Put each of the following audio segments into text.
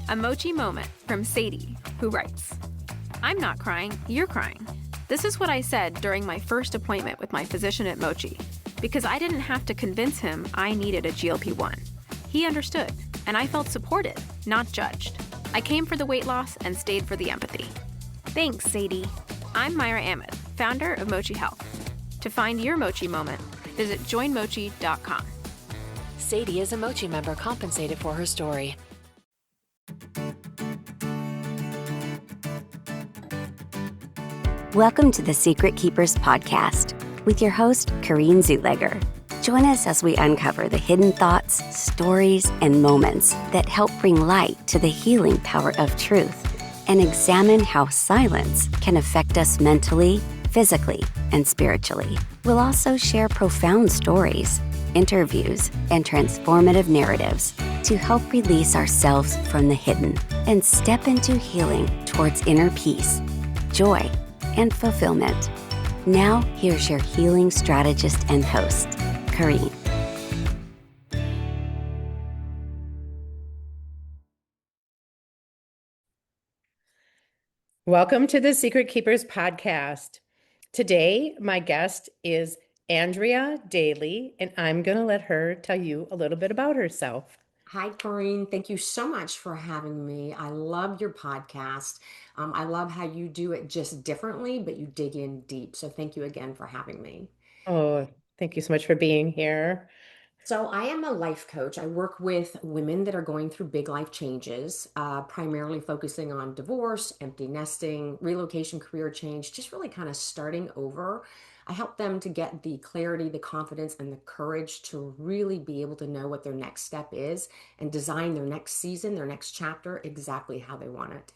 A Mochi Moment from Sadie, who writes, I'm not crying, you're crying. This is what I said during my first appointment with my physician at Mochi, because I didn't have to convince him I needed a GLP-1. He understood, and I felt supported, not judged. I came for the weight loss and stayed for the empathy. Thanks, Sadie. I'm Myra Ahmed, founder of Mochi Health. To find your Mochi Moment, visit joinmochi.com. Sadie is a Mochi member compensated for her story. Welcome to the Secret Keepers podcast with your host, Kareen Zutleger. Join us as we uncover the hidden thoughts, stories, and moments that help bring light to the healing power of truth and examine how silence can affect us mentally, physically, and spiritually. We'll also share profound stories, interviews, and transformative narratives to help release ourselves from the hidden and step into healing towards inner peace, joy, and fulfillment. Now, here's your healing strategist and host, Kareen. Welcome to the Secret Keepers podcast. Today, my guest is Andrea Daley, and I'm going to let her tell you a little bit about herself. Hi, Corrine. Thank you so much for having me. I love your podcast. I love how you do it just differently, but you dig in deep. So thank you again for having me. Oh, thank you so much for being here. So I am a life coach. I work with women that are going through big life changes, primarily focusing on divorce, empty nesting, relocation, career change, just really kind of starting over. I help them to get the clarity, the confidence, and the courage to really be able to know what their next step is and design their next season, their next chapter exactly how they want it.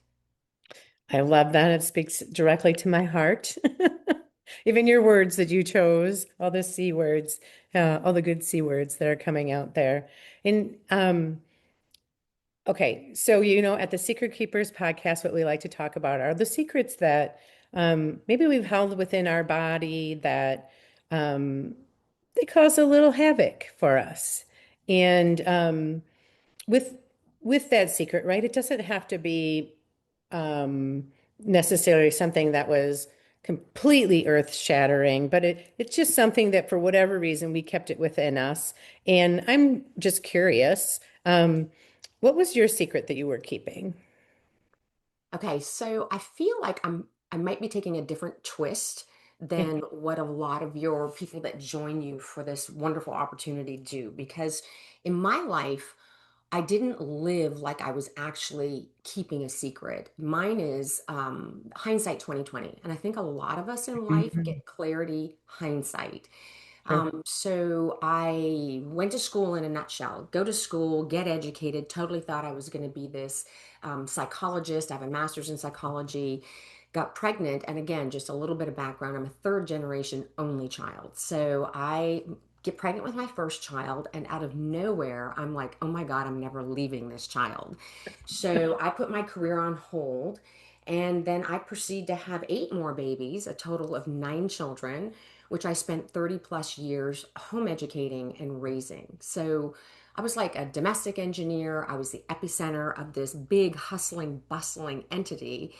I love that. It speaks directly to my heart. Even your words that you chose, all the C words, all the good C words that are coming out there. And okay, so at the Secret Keepers podcast, what we like to talk about are the secrets that maybe we've held within our body that they cause a little havoc for us. And with with that secret, right? It doesn't have to be necessarily something that was completely earth-shattering, but it's just something that for whatever reason we kept it within us. And I'm just curious, what was your secret that you were keeping? Okay, so I feel like I might be taking a different twist than what a lot of your people that join you for this wonderful opportunity do because in my life I didn't live like I was actually keeping a secret. Mine is hindsight 2020. And I think a lot of us in life Mhm. get clarity hindsight. Sure. So I went to school in a nutshell, go to school, get educated, totally thought I was going to be this psychologist. I have a master's in psychology, got pregnant. And again, just a little bit of background. I'm a third generation only child. So I get pregnant with my first child, and out of nowhere, I'm like, oh my God, I'm never leaving this child. So I put my career on hold. And then I proceed to have eight more babies, a total of nine children, which I spent 30 plus years home educating and raising. So I was like a domestic engineer. I was the epicenter of this big, hustling, bustling entity.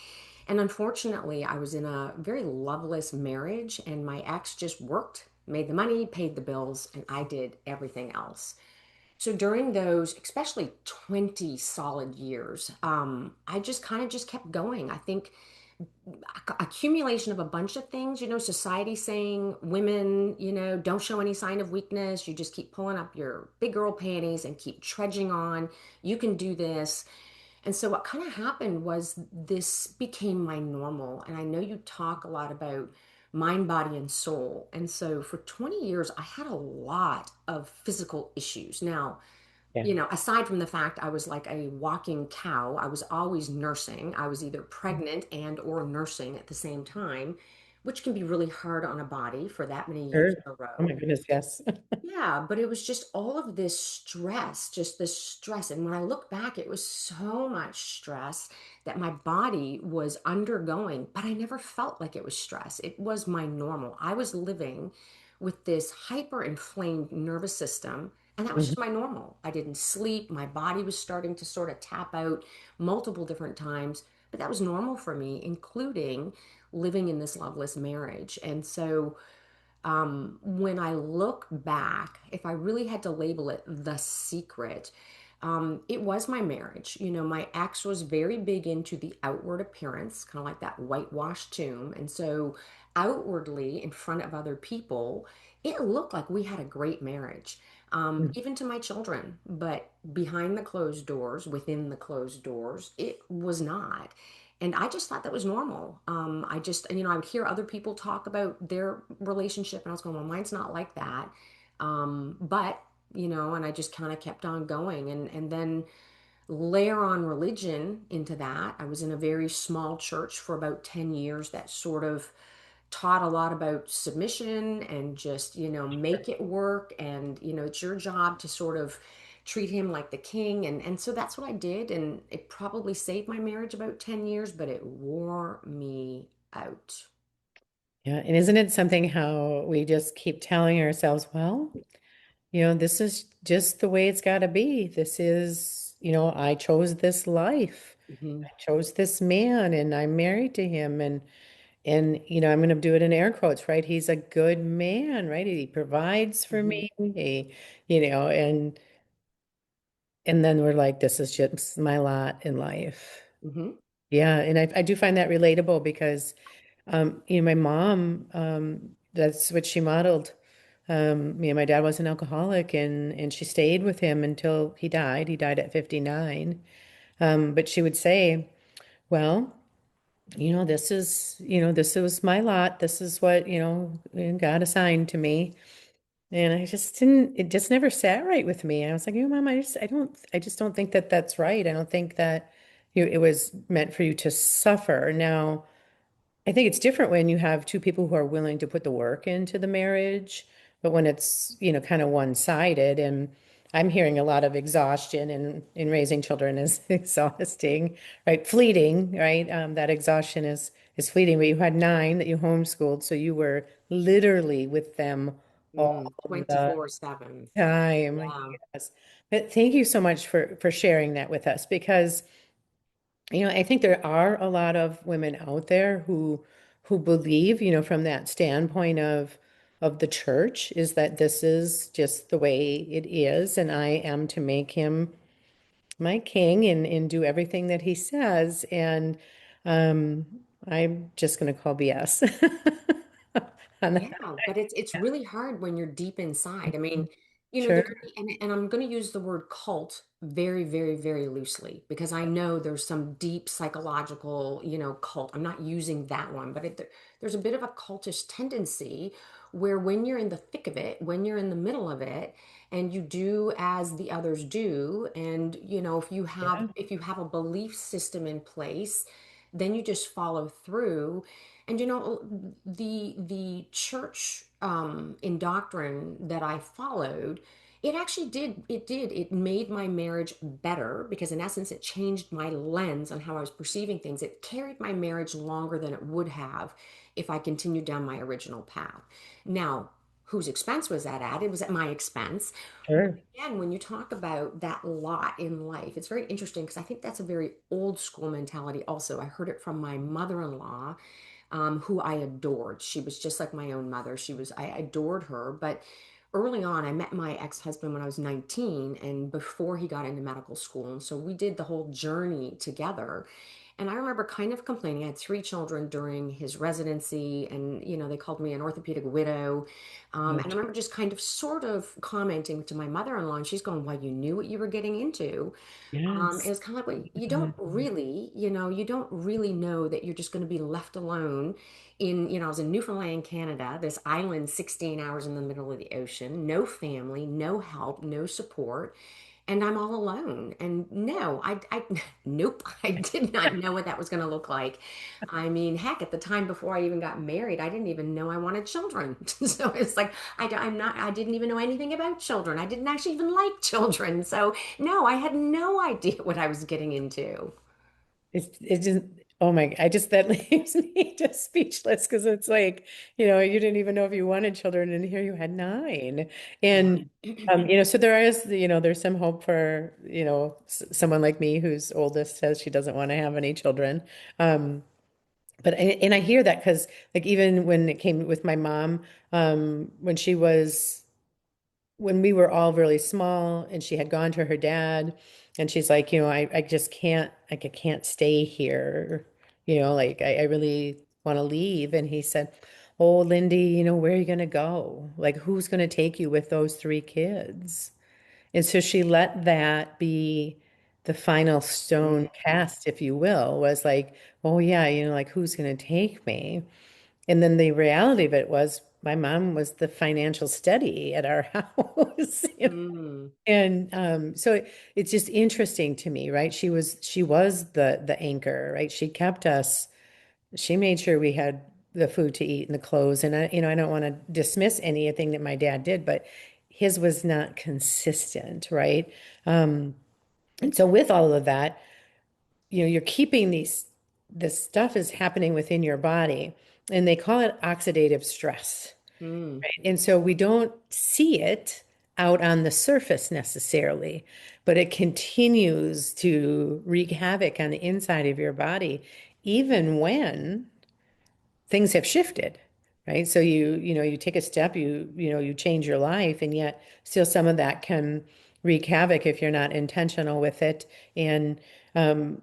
And unfortunately, I was in a very loveless marriage, and my ex just worked, made the money, paid the bills, and I did everything else. So during those, especially 20 solid years, I just kind of just kept going. I think accumulation of a bunch of things, society saying women, don't show any sign of weakness. You just keep pulling up your big girl panties and keep trudging on. You can do this. And so what kind of happened was this became my normal. And I know you talk a lot about mind, body, and soul. And so for 20 years, I had a lot of physical issues. Now, Yeah. aside from the fact I was like a walking cow, I was always nursing. I was either pregnant and or nursing at the same time, which can be really hard on a body for that many years Sure. in a Oh my row. goodness, yes. Yeah, but it was just all of this stress, just this stress. And when I look back, it was so much stress that my body was undergoing, but I never felt like it was stress. It was my normal. I was living with this hyper inflamed nervous system And that was Mhm. just my normal. I didn't sleep. My body was starting to sort of tap out multiple different times, but that was normal for me, including living in this loveless marriage. And so when I look back, if I really had to label it the secret, it was my marriage. You know, my ex was very big into the outward appearance, kind of like that whitewashed tomb. And so, outwardly, in front of other people, it looked like we had a great marriage, even to my children. But behind the closed doors, within the closed doors, it was not. And I just thought that was normal. I just, you know, I would hear other people talk about their relationship, and I was going, well, mine's not like that. But, you know, and I just kind of kept on going. And then layer on religion into that. I was in a very small church for about 10 years that sort of taught a lot about submission and just, you know, make it work. And, you know, it's your job to sort of treat him like the king. And so that's what I did. And it probably saved my marriage about 10 years, but it wore me out. Yeah, and isn't it something how we just keep telling ourselves, well, this is just the way it's got to be. This is, I chose this life. Hmm. I chose this man and I'm married to him and I'm going to do it in air quotes, right? He's a good man, right? He provides for Hmm. me. He, and then we're like, this is just my lot in life. Hmm. Yeah, and I do find that relatable because my mom, that's what she modeled. My dad was an alcoholic and she stayed with him until he died. He died at 59. But she would say, well, this was my lot. This is what, God assigned to me. And it just never sat right with me. I was like, Mom, I just don't think that that's right. I don't think that it was meant for you to suffer. Now, I think it's different when you have two people who are willing to put the work into the marriage, but when it's, kind of one-sided, and I'm hearing a lot of exhaustion in raising children is exhausting, right? Fleeting, right? That exhaustion is fleeting, but you had nine that you homeschooled, so you were literally with them all Mm, the 24/7. time. Yeah. Yes. But thank you so much for sharing that with us because I think there are a lot of women out there who believe, from that standpoint of the church, is that this is just the way it is, and I am to make him my king and do everything that he says. And um, I'm just going to call BS on that. Yeah, but it's really hard when you're deep inside. I mean, you know, Sure. and I'm going to use the word cult very, very, very loosely because I know there's some deep psychological, you know, cult. I'm not using that one, but there's a bit of a cultish tendency where when you're in the thick of it, when you're in the middle of it, and you do as the others do, and you know, Yeah. if you have a belief system in place, then you just follow through. And you know, the church in doctrine that I followed, it actually it made my marriage better because in essence it changed my lens on how I was perceiving things. It carried my marriage longer than it would have if I continued down my original path. Now, whose expense was that at? It was at my expense. But Sure. again, when you talk about that lot in life, it's very interesting because I think that's a very old school mentality also. I heard it from my mother-in-law, who I adored. She was just like my own mother. I adored her. But early on, I met my ex-husband when I was 19 and before he got into medical school. And so we did the whole journey together. And I remember kind of complaining. I had three children during his residency, and you know, they called me an orthopedic widow. Oh, And I remember just kind of sort of commenting to my mother-in-law, and she's going, well, you knew what you were getting into. It yes. was kind of like, well, you don't Yeah. really, you know, you don't really know that you're just going to be left alone in, you know, I was in Newfoundland, Canada, this island 16 hours in the middle of the ocean, no family, no help, no support, and I'm all alone. And no, nope, I did not know what that was going to look like. I mean, heck, at the time before I even got married, I didn't even know I wanted children. So it's like, I didn't even know anything about children. I didn't actually even like children. So no, I had no idea what I was getting into. It's just Oh my, I just, that leaves me just speechless because it's like, you didn't even know if you wanted children and here you had nine. Yeah. And, so there is, there's some hope for, someone like me whose oldest says she doesn't want to have any children. Um, and I hear that because like even when it came with my mom, when she was when we were all really small and she had gone to her dad and she's like, I just can't, like, I can't stay here. Like I really want to leave. And he said, oh, Lindy, where are you going to go? Like, who's going to take you with those three kids? And so she let that be the final stone cast, if you will, was like, oh yeah, like who's going to take me? And then the reality of it was my mom was the financial steady at our house. Mm, And so it's just interesting to me, right? She was the anchor, right? She kept us, she made sure we had the food to eat and the clothes. And I don't want to dismiss anything that my dad did, but his was not consistent, right? And so with all of that, you're keeping this stuff is happening within your body, and they call it oxidative stress. mm, Right? And so we don't see it out on the surface necessarily, but it continues to wreak havoc on the inside of your body, even when things have shifted, right? So you take a step, you change your life, and yet still some of that can wreak havoc if you're not intentional with it. And um,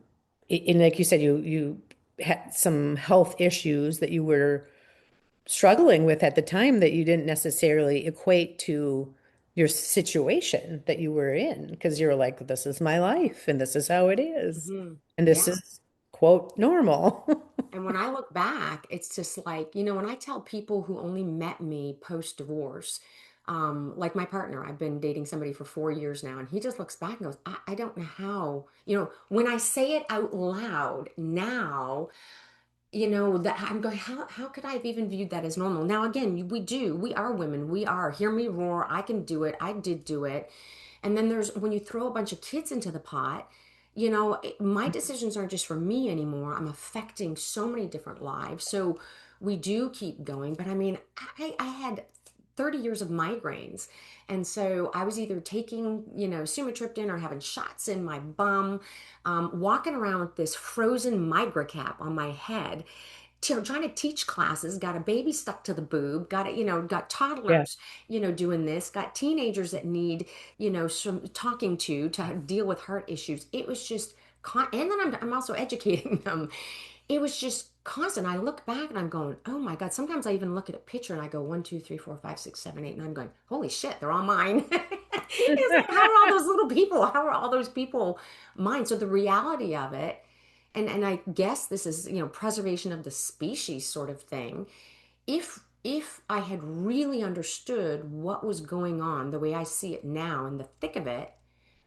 and like you said, you had some health issues that you were struggling with at the time that you didn't necessarily equate to your situation that you were in because you were like, this is my life and this is how it is. hmm. And this Yeah. is quote normal. And when I look back, it's just like, when I tell people who only met me post divorce, like my partner, I've been dating somebody for 4 years now, and he just looks back and goes, I don't know how, when I say it out loud now, that I'm going, how could I have even viewed that as normal? Now, again, we are women, we are, hear me roar, I can do it, I did do it. And then there's when you throw a bunch of kids into the pot, my decisions aren't just for me anymore. I'm affecting so many different lives. So we do keep going. But I mean, I had 30 years of migraines. And so I was either taking, sumatriptan or having shots in my bum, walking around with this frozen migra cap on my head, trying to teach classes, got a baby stuck to the boob, got Yeah. toddlers, doing this, got teenagers that need, some talking to deal with heart issues. It was just, and then I'm also educating them. It was just constant. I look back and I'm going, oh my God. Sometimes I even look at a picture and I go, 1, 2, 3, 4, 5, 6, 7, 8, and I'm going, holy shit, they're all mine. It's like, how are all those little people? How are all those people mine? So the reality of it, and I guess this is, preservation of the species sort of thing. If I had really understood what was going on the way I see it now in the thick of it,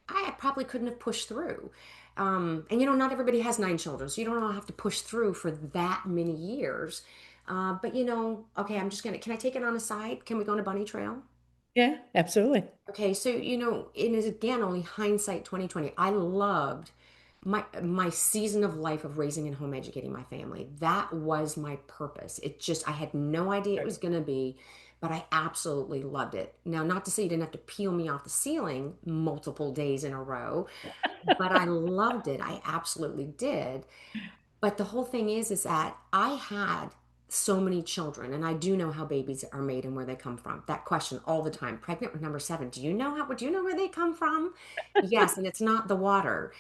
I probably couldn't have pushed through. And not everybody has 9 children, so you don't all have to push through for that many years. But okay, can I take it on a side? Can we go on a bunny trail? Yeah, absolutely. Okay, so it is again only hindsight 2020. I loved my season of life of raising and home educating my family. That was my purpose. I had no idea it was going to be, but I absolutely loved it. Now, not to say you didn't have to peel me off the ceiling multiple days in a row, but I loved it. I absolutely did. But the whole thing is that I had so many children, and I do know how babies are made and where they come from. That question all the time. Pregnant with number 7, do you know where they come from? Yes, and it's not the water.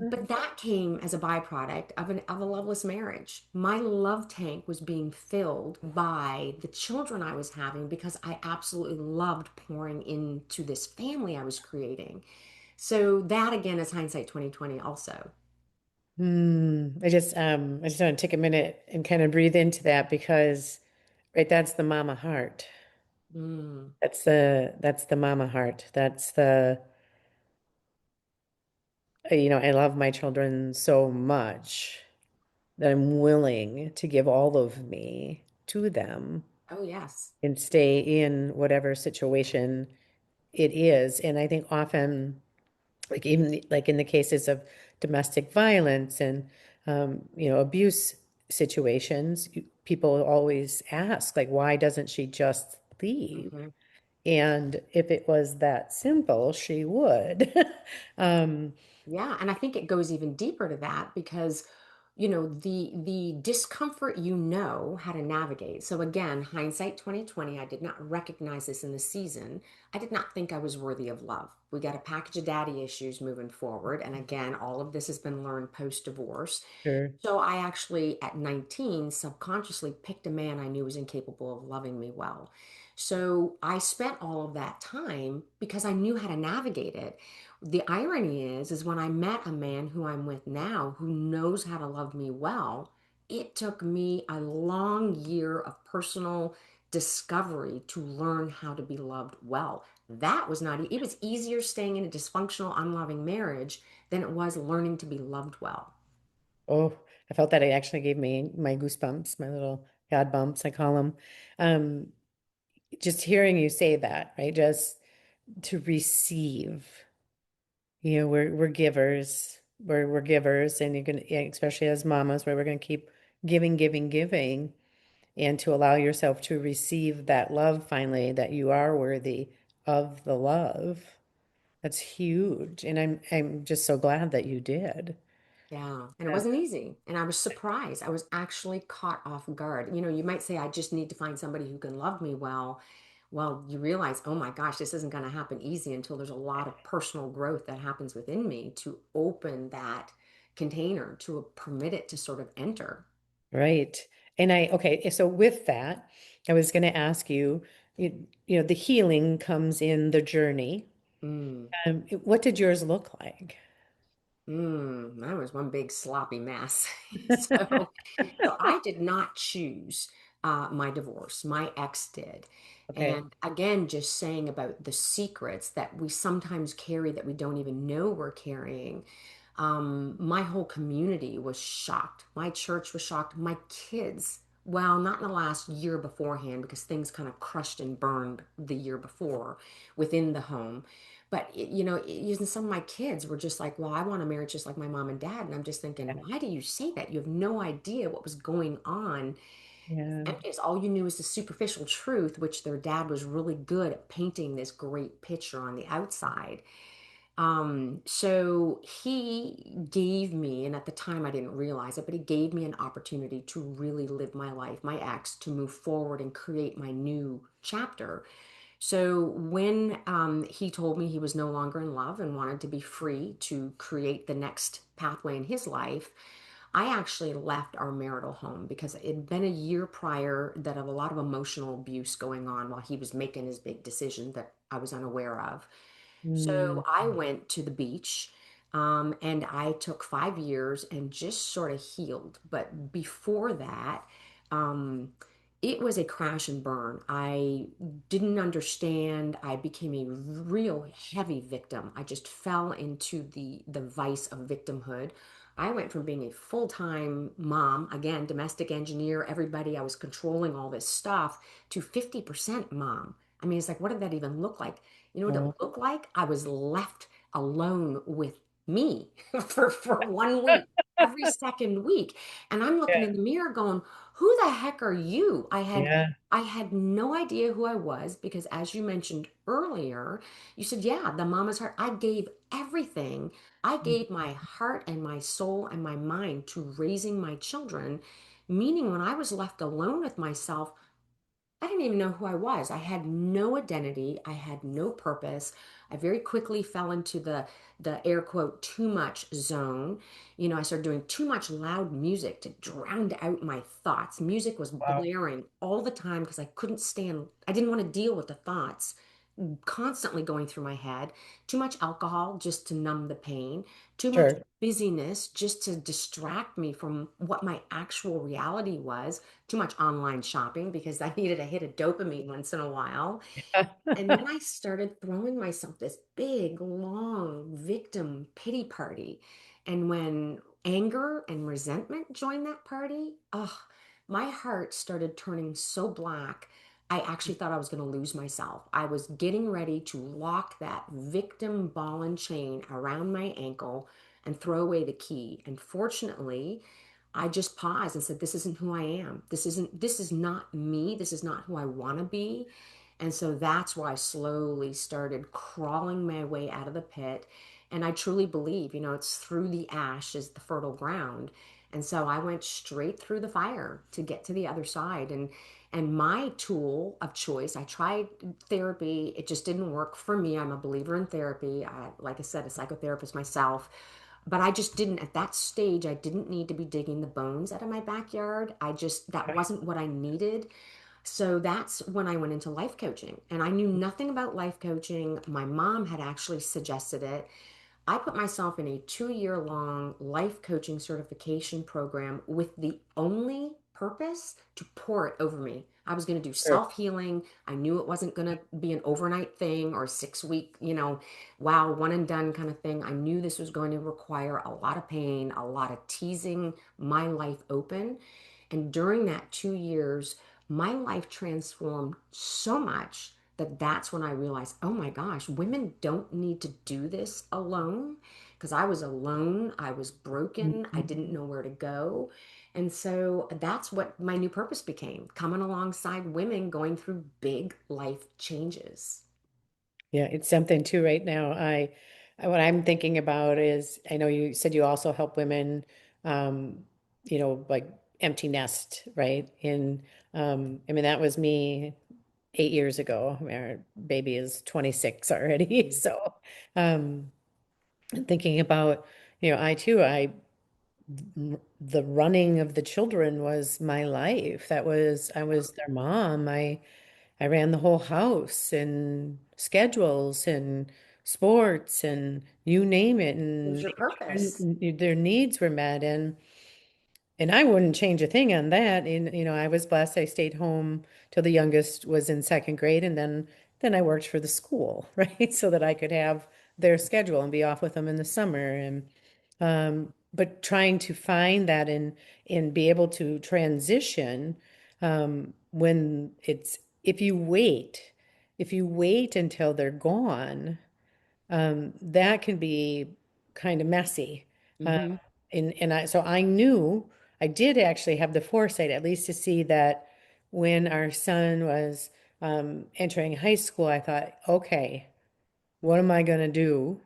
But that came as a byproduct of a loveless marriage. My love tank was being filled by the children I was having because I absolutely loved pouring into this family I was creating. So that again is hindsight 2020 also. I just want to take a minute and kind of breathe into that because, right, that's the mama heart. Mm. That's the mama heart. That's I love my children so much that I'm willing to give all of me to them Oh, yes. and stay in whatever situation it is. And I think often, like even like in the cases of domestic violence and abuse situations, people always ask, like, why doesn't she just leave? Mhm. And if it was that simple, she would. Um, Yeah, and I think it goes even deeper to that because, the discomfort how to navigate. So again, hindsight 2020, I did not recognize this in the season. I did not think I was worthy of love. We got a package of daddy issues moving forward, and again, all of this has been learned post-divorce. sure. So I actually, at 19, subconsciously picked a man I knew was incapable of loving me well. So I spent all of that time because I knew how to navigate it. The irony is when I met a man who I'm with now who knows how to love me well, it took me a long year of personal discovery to learn how to be loved well. That was not, it was easier staying in a dysfunctional, unloving marriage than it was learning to be loved well. Oh, I felt that it actually gave me my goosebumps, my little God bumps, I call them. Um, just hearing you say that, right? Just to receive. We're givers. We're givers, and you can, yeah, especially as mamas, where we're going to keep giving, giving, giving, and to allow yourself to receive that love finally, that you are worthy of the love. That's huge, and I'm just so glad that you did. Yeah, and it wasn't easy. And I was surprised. I was actually caught off guard. You might say, I just need to find somebody who can love me well. Well, you realize, oh my gosh, this isn't going to happen easy until there's a lot of personal growth that happens within me to open that container, to permit it to sort of enter. Right. And okay, so with that, I was going to ask you, the healing comes in the journey. Mm. What did yours look like? That was one big sloppy mess. So I did not choose my divorce. My ex did. Okay. And again, just saying about the secrets that we sometimes carry that we don't even know we're carrying. My whole community was shocked. My church was shocked. My kids, well, not in the last year beforehand because things kind of crushed and burned the year before within the home. But even some of my kids were just like, "Well, I want a marriage just like my mom and dad." And I'm just thinking, why do you say that? You have no idea what was going on. Yeah. And it's all you knew is the superficial truth, which their dad was really good at painting this great picture on the outside. So he gave me, and at the time I didn't realize it, but he gave me an opportunity to really live my life, my ex, to move forward and create my new chapter. So when he told me he was no longer in love and wanted to be free to create the next pathway in his life, I actually left our marital home because it had been a year prior that of a lot of emotional abuse going on while he was making his big decision that I was unaware of. Mm, So I went to the beach, and I took 5 years and just sort of healed. But before that, um, it was a crash and burn. I didn't understand. I became a real heavy victim. I just fell into the vice of victimhood. I went from being a full-time mom, again, domestic engineer, everybody, I was controlling all this stuff, to 50% mom. I mean, it's like, what did that even look like? You know what oh, it looked like? I was left alone with me for 1 week, every second week. And I'm looking yeah. in the mirror going, who the heck are you? Yeah. I had no idea who I was because as you mentioned earlier, you said, yeah, the mama's heart. I gave everything. I gave my heart and my soul and my mind to raising my children, meaning when I was left alone with myself, I didn't even know who I was. I had no identity. I had no purpose. I very quickly fell into the air quote too much zone. I started doing too much loud music to drown out my thoughts. Music was Wow. blaring all the time because I couldn't stand, I didn't want to deal with the thoughts constantly going through my head. Too much alcohol just to numb the pain. Too much Sure. busyness just to distract me from what my actual reality was. Too much online shopping because I needed a hit of dopamine once in a while. And then I started throwing myself this big, long victim pity party. And when anger and resentment joined that party, oh, my heart started turning so black. I actually thought I was going to lose myself. I was getting ready to lock that victim ball and chain around my ankle, and throw away the key. And fortunately, I just paused and said, this isn't who I am. This is not me. This is not who I want to be. And so that's why I slowly started crawling my way out of the pit. And I truly believe, it's through the ash is the fertile ground. And so I went straight through the fire to get to the other side. And my tool of choice, I tried therapy. It just didn't work for me. I'm a believer in therapy. Like I said, a psychotherapist myself. But I just didn't, at that stage, I didn't need to be digging the bones out of my backyard. That wasn't what I needed. So that's when I went into life coaching. And I knew nothing about life coaching. My mom had actually suggested it. I put myself in a 2 year long life coaching certification program with the only purpose to pour it over me. I was going to do Sure. self healing. I knew it wasn't going to be an overnight thing or a 6 week, wow, one and done kind of thing. I knew this was going to require a lot of pain, a lot of teasing my life open. And during that 2 years, my life transformed so much that that's when I realized, oh my gosh, women don't need to do this alone because I was alone. I was broken. I Mhm. didn't know where to go. And so that's what my new purpose became, coming alongside women going through big life changes. Yeah, it's something too right now. What I'm thinking about is, I know you said you also help women, um, like empty nest, right? I mean, that was me 8 years ago. Our baby is 26 already. Mhm. So, um, thinking about, I too, the running of the children was my life. I was their mom. I ran the whole house and schedules and sports and you name it, It was and your purpose. making sure their needs were met. And I wouldn't change a thing on that. And, I was blessed. I stayed home till the youngest was in second grade. And then I worked for the school, right? So that I could have their schedule and be off with them in the summer. But trying to find that and be able to transition, when if you wait until they're gone, that can be kind of messy. Uh, Hmm. so I knew I did actually have the foresight, at least to see that when our son was entering high school, I thought, okay, what am I gonna do?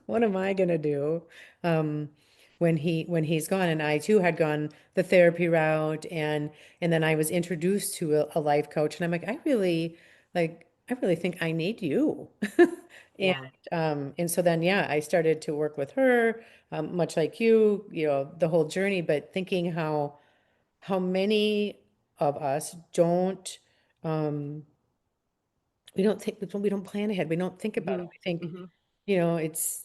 What am I gonna do um, when he's gone? And I too had gone the therapy route, and then I was introduced to a life coach, and I'm I really think I need you. And Yeah. and so then yeah, I started to work with her, much like the whole journey, but thinking how many of us um, we don't plan ahead. We don't think about it. Hmm. We think, Hmm. it's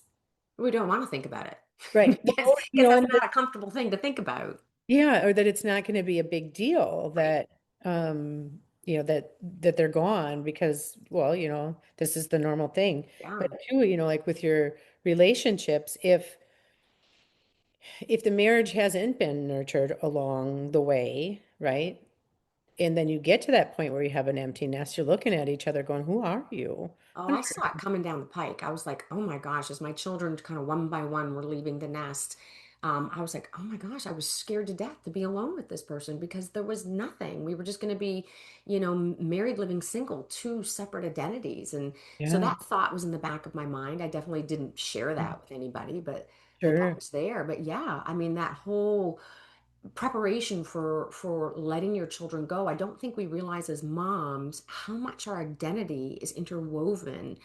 We don't want to think about it right. because Well, that's and not a comfortable thing to think about. yeah, or that it's not going to be a big deal Right. that they're gone because, well, this is the normal thing. Yeah. But too, like with your relationships, if the marriage hasn't been nurtured along the way, right? And then you get to that point where you have an empty nest, you're looking at each other going, who are you? Oh, I saw it coming down the pike. I was like, oh my gosh, as my children kind of one by one were leaving the nest, I was like, oh my gosh, I was scared to death to be alone with this person because there was nothing. We were just going to be, married, living single, two separate identities. And so Yeah, that thought was in the back of my mind. I definitely didn't share that with anybody, but that sure. was there. But yeah, I mean, that whole preparation for letting your children go. I don't think we realize as moms how much our identity is interwoven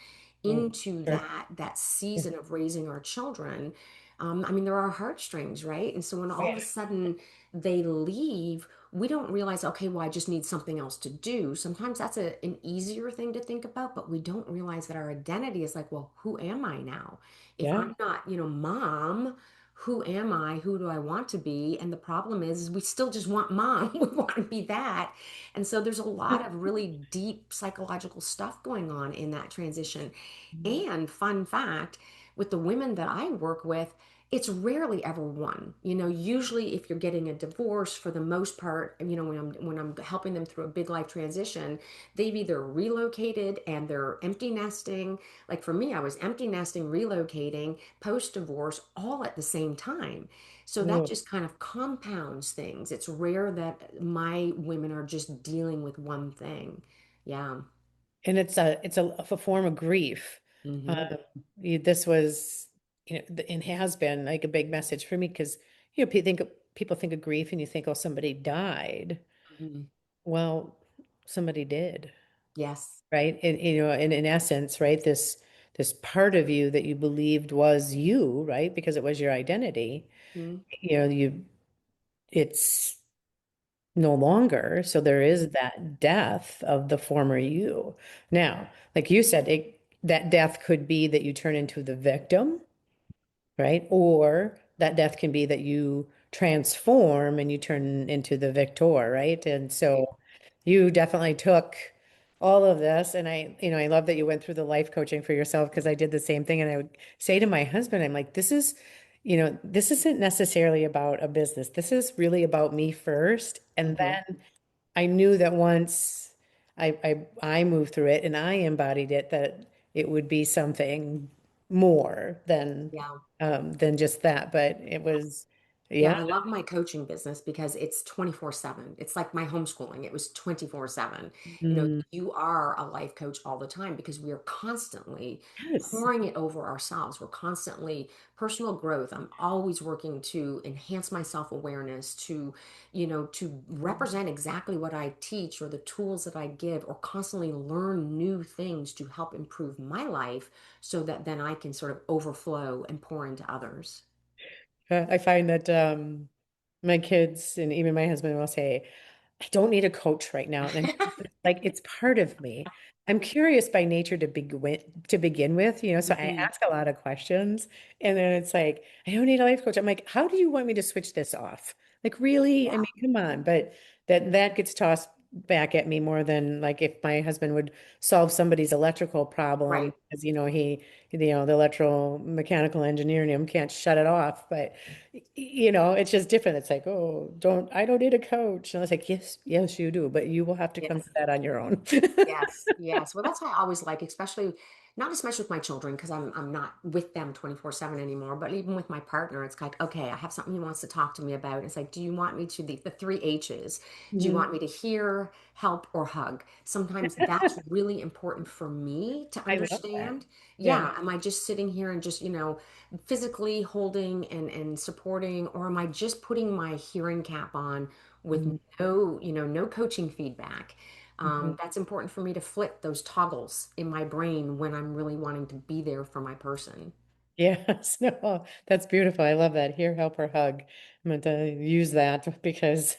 Oh, into sure. that season of raising our children. I mean, there are heartstrings, right? And so when all of a sudden they leave, we don't realize, okay, well, I just need something else to do. Sometimes that's an easier thing to think about, but we don't realize that our identity is like, well, who am I now? If Yeah. I'm not, mom, who am I? Who do I want to be? And the problem is we still just want mom. We want to be that. And so there's a lot of really deep psychological stuff going on in that transition. And fun fact, with the women that I work with, It's rarely ever one. Usually if you're getting a divorce, for the most part, when I'm helping them through a big life transition, they've either relocated and they're empty nesting. Like for me, I was empty nesting, relocating, post divorce, all at the same time. So that Oh, just kind of compounds things. It's rare that my women are just dealing with one thing. Yeah. and it's a form of grief. Um, Hmm. this was, and has been like a big message for me because, people think of grief and you think, oh, somebody died. Hmm. Well, somebody did, Yes. right? And in essence, right, this part of you that you believed was you, right? Because it was your identity, Mhm. it's no longer. So there is that death of the former you. Now, like you said, that death could be that you turn into the victim, right? Or that death can be that you transform and you turn into the victor, right? And Right. so you definitely took all of this. And I love that you went through the life coaching for yourself because I did the same thing. And I would say to my husband, I'm like, this isn't necessarily about a business. This is really about me first. And Hmm. then I knew that once I moved through it and I embodied it, that it would be something more Yeah. than just that. But it was, Yeah, yeah. I love my coaching business because it's 24/7. It's like my homeschooling. It was 24/7. Mm, You are a life coach all the time because we are constantly yes. pouring it over ourselves. We're constantly personal growth. I'm always working to enhance my self-awareness, to represent exactly what I teach or the tools that I give, or constantly learn new things to help improve my life so that then I can sort of overflow and pour into others. I find that my kids and even my husband will say, I don't need a coach right now. And I'm like, it's part of me. I'm curious by nature to begin with, so I Mhm. ask a lot of questions. And then it's like, I don't need a life coach. I'm like, how do you want me to switch this off? Like, really? I Yeah. mean, come on. But that gets tossed back at me more than like if my husband would solve somebody's electrical problem Right. because, the electrical mechanical engineer in him can't shut it off. But it's just different. It's like, oh, I don't need a coach. And I was like, yes, yes, you do, but you will have to come to Yes. that on your own. Yes, yes. Well, that's why I always like, especially not as much with my children because I'm not with them 24/7 anymore, but even with my partner, it's like, okay, I have something he wants to talk to me about. It's like, do you want me to the three H's? Do you Mhm. want me to hear, help, or hug? Sometimes that's really important for me to I love that. understand. Yeah. Yeah, am I just sitting here and just, physically holding and supporting, or am I just putting my hearing cap on with Mhm. no coaching feedback? Mhm. That's important for me to flip those toggles in my brain when I'm really wanting to be there for my person. Yes, no, that's beautiful. I love that. Here, help, or hug. I'm going to use that because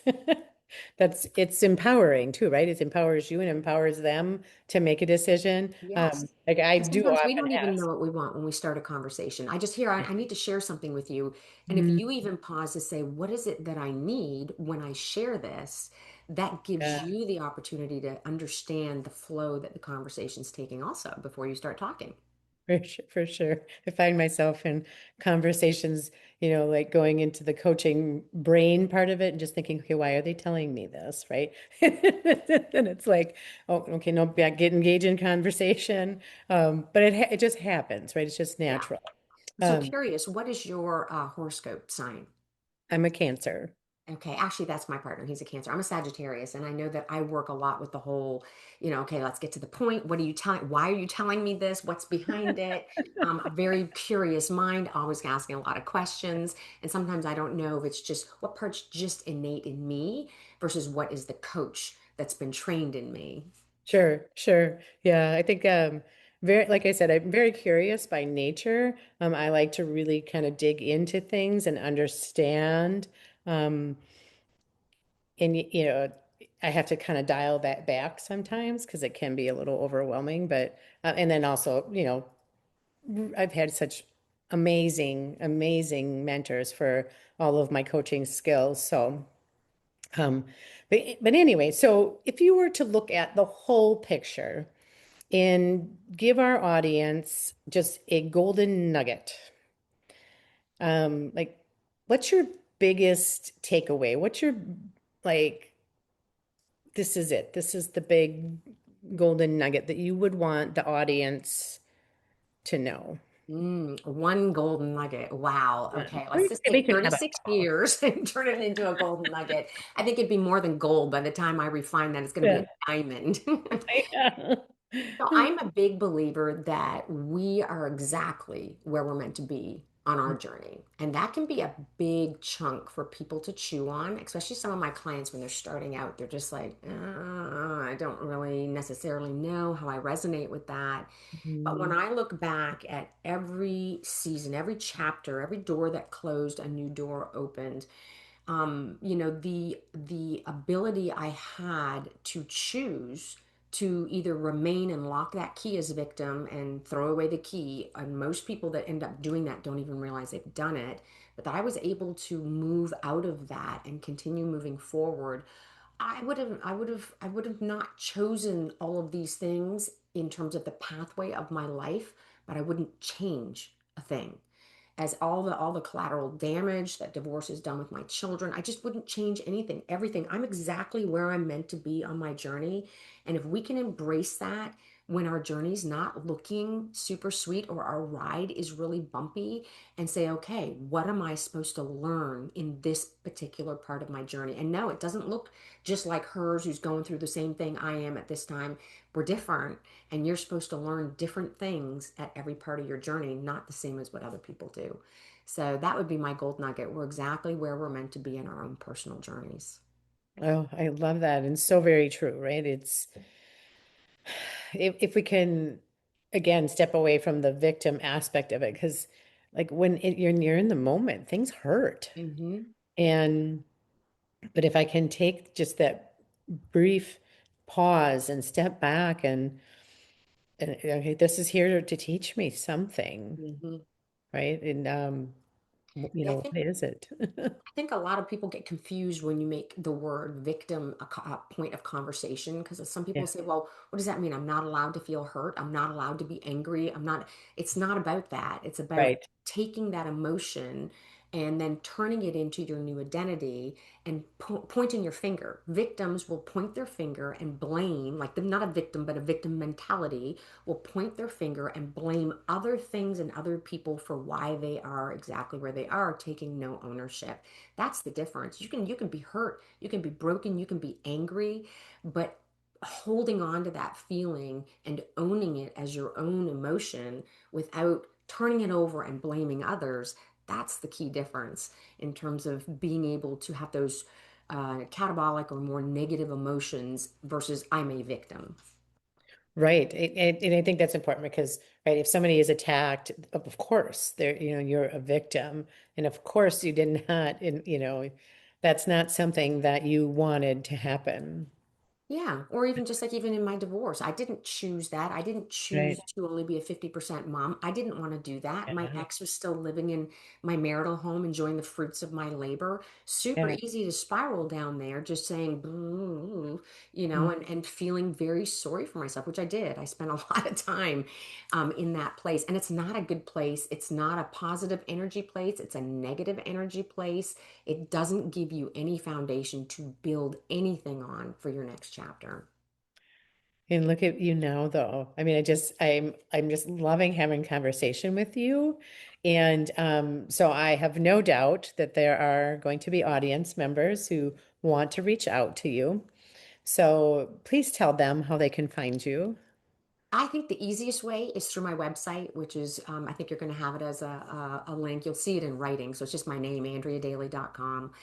it's empowering too, right? It empowers you and empowers them to make a decision. Yes. Like I And do sometimes we often don't even know ask. what we want when we start a conversation. I just hear, I need to share something with you. And if Mhm. you even pause to say, what is it that I need when I share this? That gives Yeah. you the opportunity to understand the flow that the conversation's taking also before you start talking. For sure, for sure. I find myself in conversations, like going into the coaching brain part of it and just thinking, okay, why are they telling me this, right? And it's like, oh, okay, no, yeah, get engaged in conversation. But it just happens, right? It's just Yeah. natural. So Um, curious, what is your horoscope sign? I'm a Cancer. Okay, actually, that's my partner. He's a Cancer. I'm a Sagittarius, and I know that I work a lot with the whole, okay, let's get to the point. What are you telling? Why are you telling me this? What's behind it? A very curious mind, always asking a lot of questions. And sometimes I don't know if it's just what part's just innate in me versus what is the coach that's been trained in me. Sure, sure. Yeah, I think very like I said, I'm very curious by nature. I like to really kind of dig into things and understand. Um, and I have to kind of dial that back sometimes because it can be a little overwhelming. But and then also, I've had such amazing, amazing mentors for all of my coaching skills. So, um, but anyway, so if you were to look at the whole picture and give our audience just a golden nugget, Like, what's your biggest takeaway? What's your like, this is it. This is the big golden nugget that you would want the audience to know. One golden nugget. Wow. One. Okay, Or let's just we take can have it 36 all. years and turn it into a golden nugget. I think it'd be more than gold by the time I refine that. It's going to be Yeah. a diamond. Yeah. So I'm a big believer that we are exactly where we're meant to be on our journey. And that can be a big chunk for people to chew on, especially some of my clients when they're starting out. They're just like, I don't really necessarily know how I resonate with that. But when Mhm. I look back at every season, every chapter, every door that closed, a new door opened, the ability I had to choose to either remain and lock that key as a victim and throw away the key, and most people that end up doing that don't even realize they've done it, but that I was able to move out of that and continue moving forward. I would have not chosen all of these things in terms of the pathway of my life, but I wouldn't change a thing. As all the collateral damage that divorce has done with my children, I just wouldn't change anything. Everything. I'm exactly where I'm meant to be on my journey. And if we can embrace that when our journey's not looking super sweet or our ride is really bumpy, and say, okay, what am I supposed to learn in this particular part of my journey? And no, it doesn't look just like hers, who's going through the same thing I am at this time. We're different, and you're supposed to learn different things at every part of your journey, not the same as what other people do. So that would be my gold nugget. We're exactly where we're meant to be in our own personal journeys. Oh, I love that. And so very true, right? It's if we can again step away from the victim aspect of it, because like you're in the moment, things hurt. Hmm. And but if I can take just that brief pause and step back and okay, this is here to teach me something, Hmm. right? And Yeah, I what think is it? I think a lot of people get confused when you make the word victim a point of conversation, because some Yeah, people say, well, what does that mean? I'm not allowed to feel hurt. I'm not allowed to be angry. It's not about that. It's about right. taking that emotion and then turning it into your new identity and pointing your finger. Victims will point their finger and blame, like they're not a victim, but a victim mentality will point their finger and blame other things and other people for why they are exactly where they are, taking no ownership. That's the difference. You can be hurt, you can be broken, you can be angry, but holding on to that feeling and owning it as your own emotion without turning it over and blaming others, that's the key difference in terms of being able to have those catabolic or more negative emotions versus I'm a victim. Right. And I think that's important because, right, if somebody is attacked, of course, you're a victim. And of course you did not, and that's not something that you wanted to happen. Yeah, or even just like even in my divorce, I didn't choose that. I didn't Right. choose to only be a 50% mom. I didn't want to do that. My Yeah. ex was still living in my marital home, enjoying the fruits of my labor. Super Yeah. easy to spiral down there, just saying, "Boo," Mm. and feeling very sorry for myself, which I did. I spent a lot of time in that place. And it's not a good place. It's not a positive energy place. It's a negative energy place. It doesn't give you any foundation to build anything on for your next chapter. And look at you now, though. I mean, I'm just loving having conversation with you. And so I have no doubt that there are going to be audience members who want to reach out to you. So please tell them how they can find you. I think the easiest way is through my website, which is, I think you're going to have it as a link. You'll see it in writing. So it's just my name, AndreaDaley.com.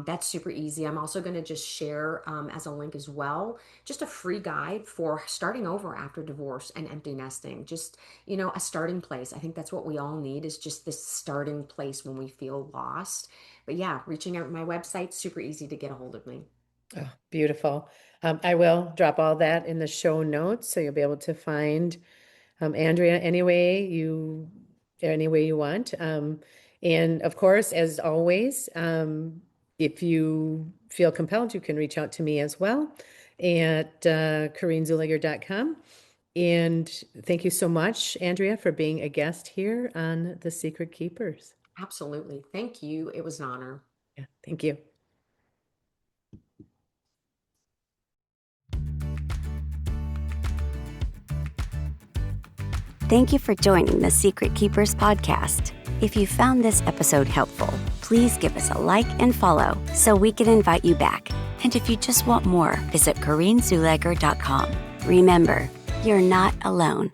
That's super easy. I'm also going to just share as a link as well, just a free guide for starting over after divorce and empty nesting. Just, a starting place. I think that's what we all need, is just this starting place when we feel lost. But yeah, reaching out to my website, super easy to get a hold of me. Oh, beautiful. I will drop all that in the show notes so you'll be able to find Andrea any way you want. And of course, as always, if you feel compelled, you can reach out to me as well at CorrineZuliger.com. And thank you so much, Andrea, for being a guest here on The Secret Keepers. Absolutely. Thank you. It was an honor. Yeah, thank you. Thank you for joining the Secret Keepers podcast. If you found this episode helpful, please give us a like and follow so we can invite you back. And if you just want more, visit CorrineZuleger.com. Remember, you're not alone.